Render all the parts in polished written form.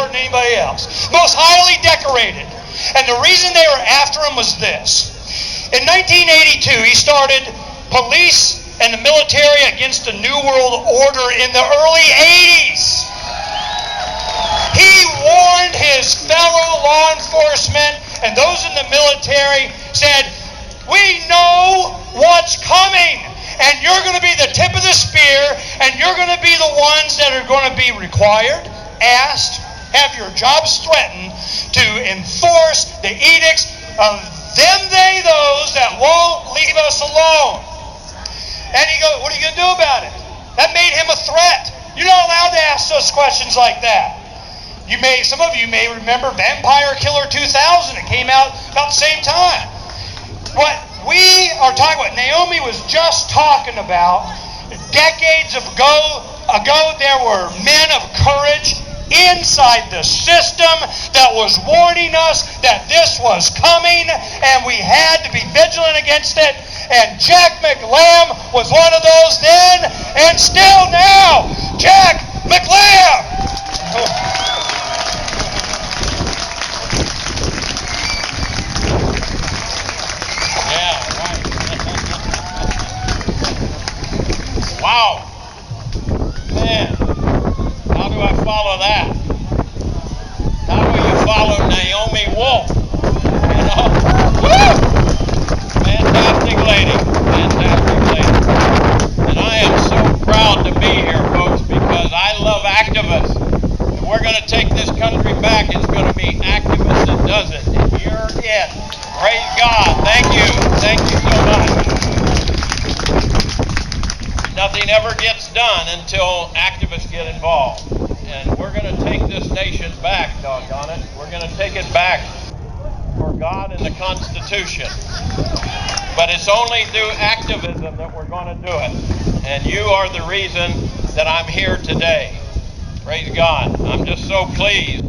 important than anybody else. Most highly decorated. And the reason they were after him was this. In 1982, he started police and the military against the New World Order in the early 80s. He warned his fellow law enforcement and those in the military, said, we know what's coming, and you're going to be the tip of the spear, and you're going to be the ones that are going to be required, asked, have your jobs threatened to enforce the edicts of them, they, those that won't leave us alone. And he goes, what are you going to do about it? That made him a threat. You're not allowed to ask those questions like that. Some of you may remember Vampire Killer 2000. It came out about the same time. What we are talking about, Naomi was just talking about, decades ago there were men of courage inside the system that was warning us that this was coming and we had to be vigilant against it. And Jack McLamb was one of those then and still now. Jack McLamb! Wow. Man, how do I follow that? How do you follow Naomi Wolf? You know? Woo! Fantastic lady. Fantastic lady. And I am so proud to be here, folks, because I love activists. If we're going to take this country back, it's going to be activists that does it. And you're it. Praise God. Thank you. Thank you so much. Nothing ever gets done until activists get involved. And we're going to take this nation back, doggone it. We're going to take it back for God and the Constitution. But it's only through activism that we're going to do it. And you are the reason that I'm here today. Praise God. I'm just so pleased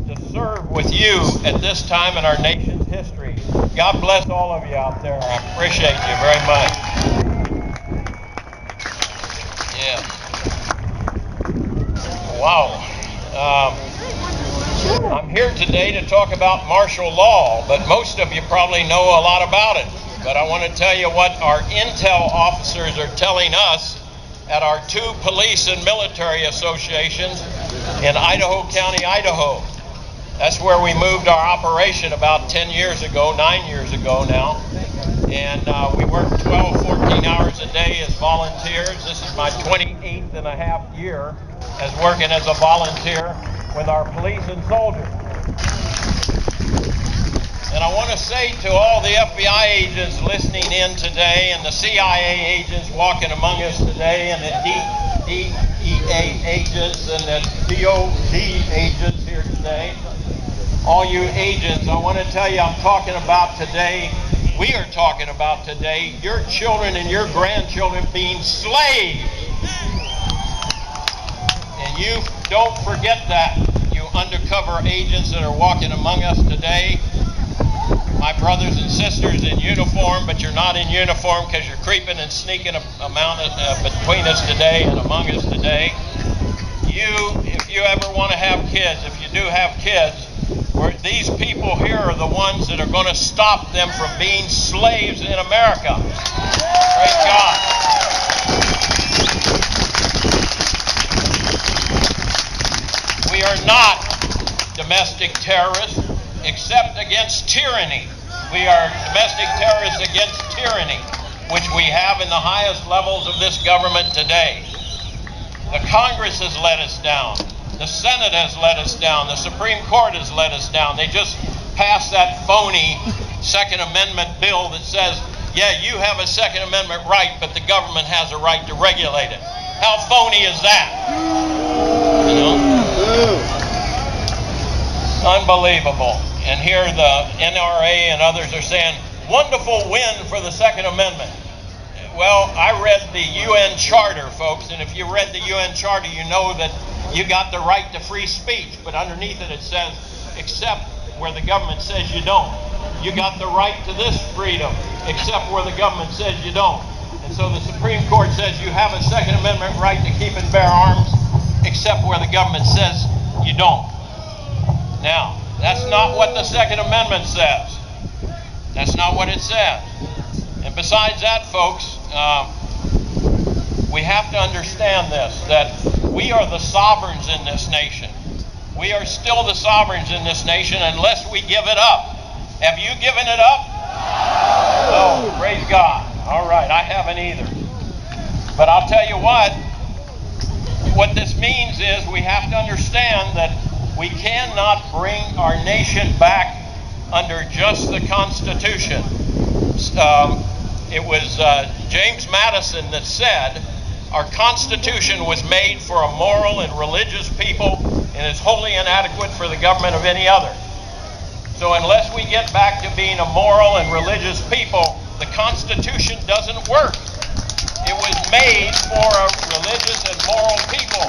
to serve with you at this time in our nation's history. God bless all of you out there. I appreciate you very much. Yeah. Wow. I'm here today to talk about martial law, but most of you probably know a lot about it. But I want to tell you what our intel officers are telling us at our two police and military associations in Idaho County, Idaho. That's where we moved our operation about 9 years ago now. And we work 12, 14 hours a day as volunteers. This is my 28th and a half year as working as a volunteer with our police and soldiers. And I want to say to all the FBI agents listening in today and the CIA agents walking among us today and the DEA agents and the DOD agents here today, all you agents, I want to tell you we are talking about today your children and your grandchildren being slaves. And you don't forget that, you undercover agents that are walking among us today. My brothers and sisters in uniform, but you're not in uniform because you're creeping and sneaking between us today and among us today. If you ever want to have kids, if you do have kids, these people here are the ones that are going to stop them from being slaves in America. Praise God. We are not domestic terrorists except against tyranny. We are domestic terrorists against tyranny, which we have in the highest levels of this government today. The Congress has let us down. The Senate has let us down. The Supreme Court has let us down. They just passed that phony Second Amendment bill that says, yeah, you have a Second Amendment right, but the government has a right to regulate it. How phony is that? You know? Unbelievable. And here the NRA and others are saying, wonderful win for the Second Amendment. Well, I read the UN Charter, folks, and if you read the UN Charter, you know that you got the right to free speech, but underneath it says, except where the government says you don't. You got the right to this freedom, except where the government says you don't. And so the Supreme Court says you have a Second Amendment right to keep and bear arms, except where the government says you don't. Now, that's not what the Second Amendment says. That's not what it says. And besides that, folks, we have to understand this, that we are the sovereigns in this nation. We are still the sovereigns in this nation unless we give it up. Have you given it up? No, praise God. All right, I haven't either. But I'll tell you what this means is we have to understand that we cannot bring our nation back under just the Constitution. It was James Madison that said, our Constitution was made for a moral and religious people and is wholly inadequate for the government of any other. So unless we get back to being a moral and religious people, the Constitution doesn't work. It was made for a religious and moral people.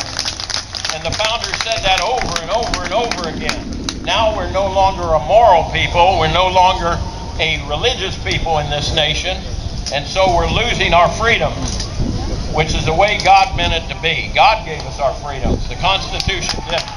And the founders said that over and over and over again. Now we're no longer a moral people, we're no longer a religious people in this nation, and so we're losing our freedoms, which is the way God meant it to be. God gave us our freedoms. The Constitution didn't.